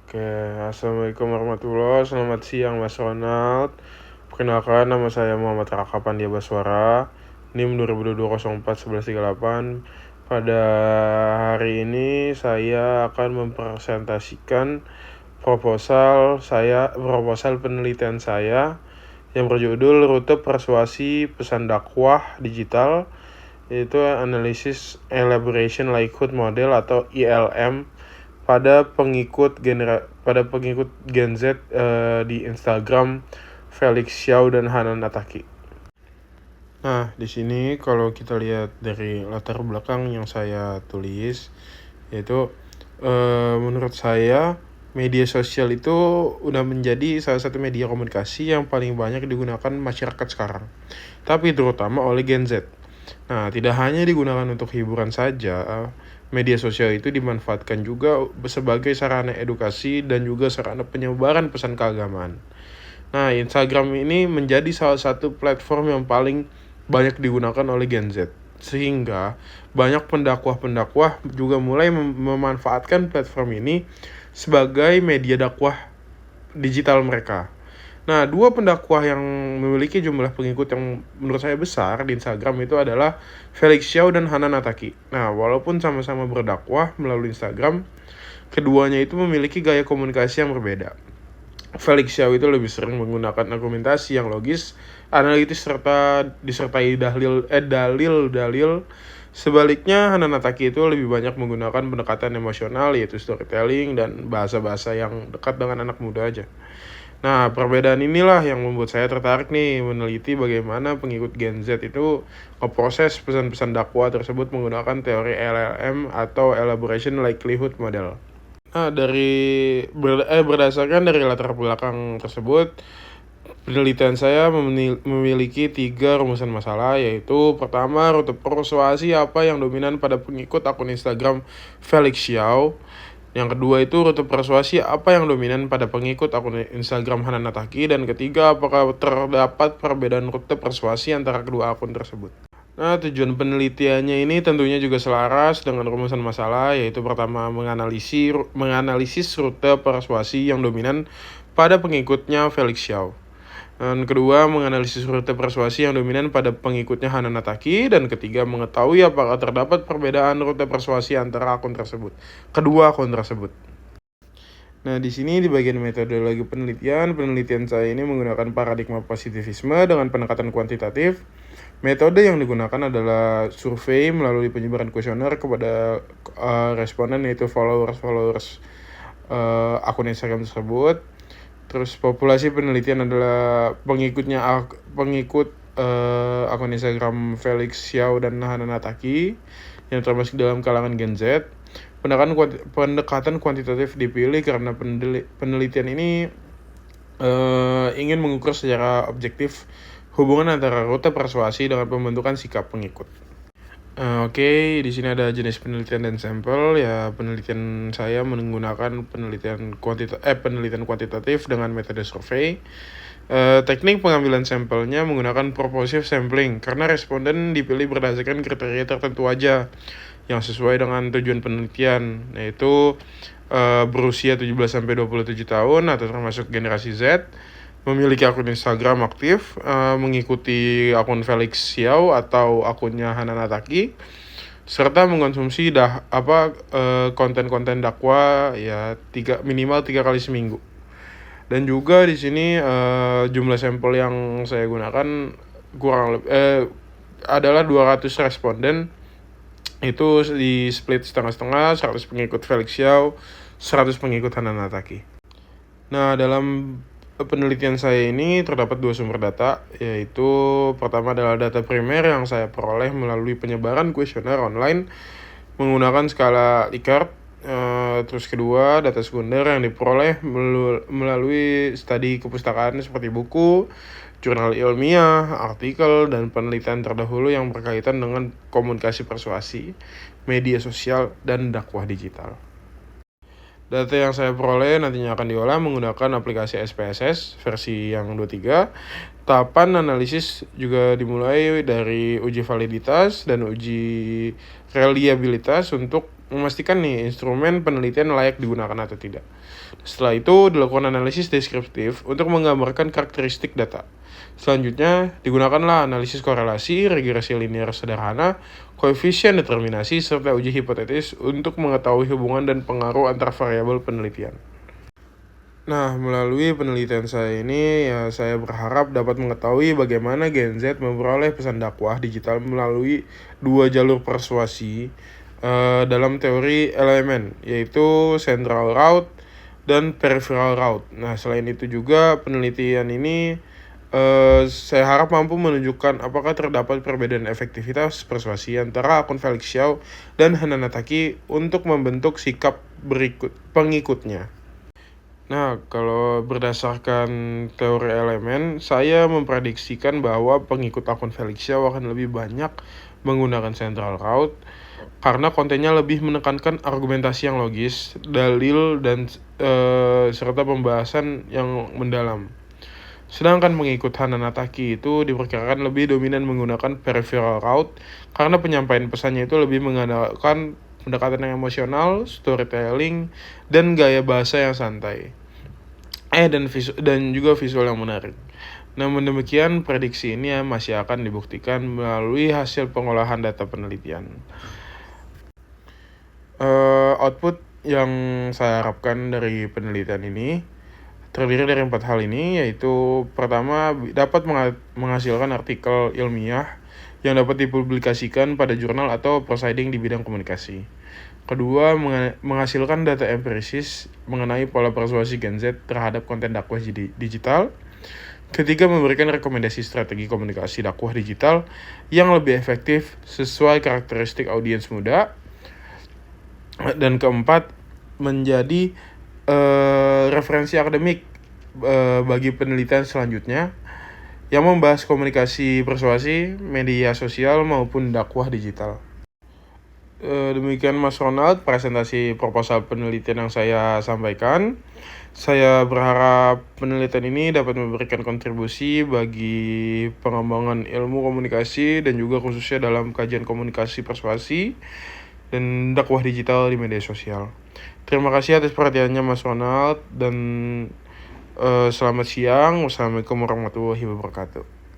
Oke, Assalamualaikum warahmatullahi wabarakatuh. Selamat siang Mas Ronald. Perkenalkan, nama saya Muhammad Raka Pandia Baswara, NIM 2022 04 1138. Pada hari ini saya akan mempresentasikan proposal penelitian saya yang berjudul Rute Persuasi Pesan Dakwah Digital, yaitu Analysis Elaboration Likelihood Model atau ILM pada pengikut Gen Z di Instagram Felix Xiao dan Hanan Ataki. Nah, di sini kalau kita lihat dari latar belakang yang saya tulis, yaitu menurut saya media sosial itu udah menjadi salah satu media komunikasi yang paling banyak digunakan masyarakat sekarang, tapi terutama oleh Gen Z. Nah, tidak hanya digunakan untuk hiburan saja, media sosial itu dimanfaatkan juga sebagai sarana edukasi dan juga sarana penyebaran pesan keagamaan. Nah, Instagram ini menjadi salah satu platform yang paling banyak digunakan oleh Gen Z. Sehingga banyak pendakwah juga mulai memanfaatkan platform ini sebagai media dakwah digital mereka. Nah, dua pendakwah yang memiliki jumlah pengikut yang menurut saya besar di Instagram itu adalah Felix Xiao dan Hanan Ataki. Nah, walaupun sama-sama berdakwah melalui Instagram, keduanya itu memiliki gaya komunikasi yang berbeda. Felix Xiao itu lebih sering menggunakan argumentasi yang logis, analitis, serta disertai dalil. Sebaliknya, Hanan Ataki itu lebih banyak menggunakan pendekatan emosional, yaitu storytelling dan bahasa-bahasa yang dekat dengan anak muda aja. Nah, perbedaan inilah yang membuat saya tertarik nih meneliti bagaimana pengikut Gen Z itu memproses pesan-pesan dakwah tersebut menggunakan teori LLM atau Elaboration Likelihood Model. Nah, berdasarkan dari latar belakang tersebut, penelitian saya memiliki 3 rumusan masalah, yaitu pertama, rute persuasi apa yang dominan pada pengikut akun Instagram Felix Xiao. Yang kedua itu rute persuasi apa yang dominan pada pengikut akun Instagram Hanan Ataki. Dan ketiga, apakah terdapat perbedaan rute persuasi antara kedua akun tersebut. Nah, tujuan penelitiannya ini tentunya juga selaras dengan rumusan masalah, yaitu pertama, menganalisis rute persuasi yang dominan pada pengikutnya Felix Xiao. Dan kedua, menganalisis rute persuasi yang dominan pada pengikutnya Hanan Ataki. Dan ketiga, mengetahui apakah terdapat perbedaan rute persuasi antara kedua akun tersebut. Nah, di sini di bagian metodologi penelitian saya ini menggunakan paradigma positivisme dengan pendekatan kuantitatif. Metode yang digunakan adalah survei melalui penyebaran kuesioner kepada responden, yaitu followers akun Instagram tersebut. Terus populasi penelitian adalah pengikut akun Instagram Felix Xiao dan Hanan Ataki yang termasuk dalam kalangan Gen Z. Pendekatan kuantitatif dipilih karena penelitian ini ingin mengukur secara objektif hubungan antara rute persuasi dengan pembentukan sikap pengikut. Oke, di sini ada jenis penelitian dan sampel. Ya, penelitian saya menggunakan penelitian kuantitatif dengan metode survei. Teknik pengambilan sampelnya menggunakan proportive sampling karena responden dipilih berdasarkan kriteria tertentu aja yang sesuai dengan tujuan penelitian, yaitu berusia 17-27 tahun atau termasuk generasi Z, memiliki akun Instagram aktif, mengikuti akun Felix Xiao atau akunnya Hanan Ataki, serta mengkonsumsi konten-konten dakwah ya minimal 3 kali seminggu. Dan juga di sini jumlah sampel yang saya gunakan adalah 200 responden. Itu di split setengah-setengah, 100 pengikut Felix Xiao, 100 pengikut Hanan Ataki. Nah, dalam penelitian saya ini terdapat 2 sumber data, yaitu pertama adalah data primer yang saya peroleh melalui penyebaran kuesioner online menggunakan skala Likert. Terus kedua, data sekunder yang diperoleh melalui studi kepustakaan seperti buku, jurnal ilmiah, artikel, dan penelitian terdahulu yang berkaitan dengan komunikasi persuasi, media sosial, dan dakwah digital. Data yang saya peroleh nantinya akan diolah menggunakan aplikasi SPSS versi yang 23. Tahapan analisis juga dimulai dari uji validitas dan uji reliabilitas untuk memastikan nih instrumen penelitian layak digunakan atau tidak. Setelah itu dilakukan analisis deskriptif untuk menggambarkan karakteristik data. Selanjutnya digunakanlah analisis korelasi, regresi linear sederhana, koefisien determinasi, serta uji hipotetis untuk mengetahui hubungan dan pengaruh antar variabel penelitian. Nah, melalui penelitian saya ini, ya saya berharap dapat mengetahui bagaimana Gen Z memperoleh pesan dakwah digital melalui dua jalur persuasi dalam teori elemen, yaitu central route dan peripheral route. Nah, selain itu juga penelitian ini saya harap mampu menunjukkan apakah terdapat perbedaan efektivitas persuasi antara akun Felix Xiao dan Hananataki untuk membentuk sikap pengikutnya. Nah, kalau berdasarkan teori elemen, saya memprediksikan bahwa pengikut akun Felix Xiao akan lebih banyak menggunakan central route karena kontennya lebih menekankan argumentasi yang logis, dalil, dan serta pembahasan yang mendalam. Sedangkan pengikut Hananataki itu diperkirakan lebih dominan menggunakan peripheral route karena penyampaian pesannya itu lebih mengandalkan pendekatan yang emosional, storytelling, dan gaya bahasa yang santai. Dan juga visual yang menarik. Namun demikian, prediksi ini masih akan dibuktikan melalui hasil pengolahan data penelitian. Output yang saya harapkan dari penelitian ini terdiri dari 4 hal ini, yaitu pertama, dapat menghasilkan artikel ilmiah yang dapat dipublikasikan pada jurnal atau proceeding di bidang komunikasi. Kedua, menghasilkan data empiris mengenai pola persuasi Gen Z terhadap konten dakwah digital. Ketiga, memberikan rekomendasi strategi komunikasi dakwah digital yang lebih efektif sesuai karakteristik audiens muda. Dan keempat, menjadi referensi akademik bagi penelitian selanjutnya yang membahas komunikasi persuasi, media sosial maupun dakwah digital. Demikian Mas Ronald, presentasi proposal penelitian yang saya sampaikan. Saya berharap penelitian ini dapat memberikan kontribusi bagi pengembangan ilmu komunikasi dan juga khususnya dalam kajian komunikasi persuasi dan dakwah digital di media sosial. Terima kasih atas perhatiannya Mas Ronald dan selamat siang. Wassalamualaikum warahmatullahi wabarakatuh.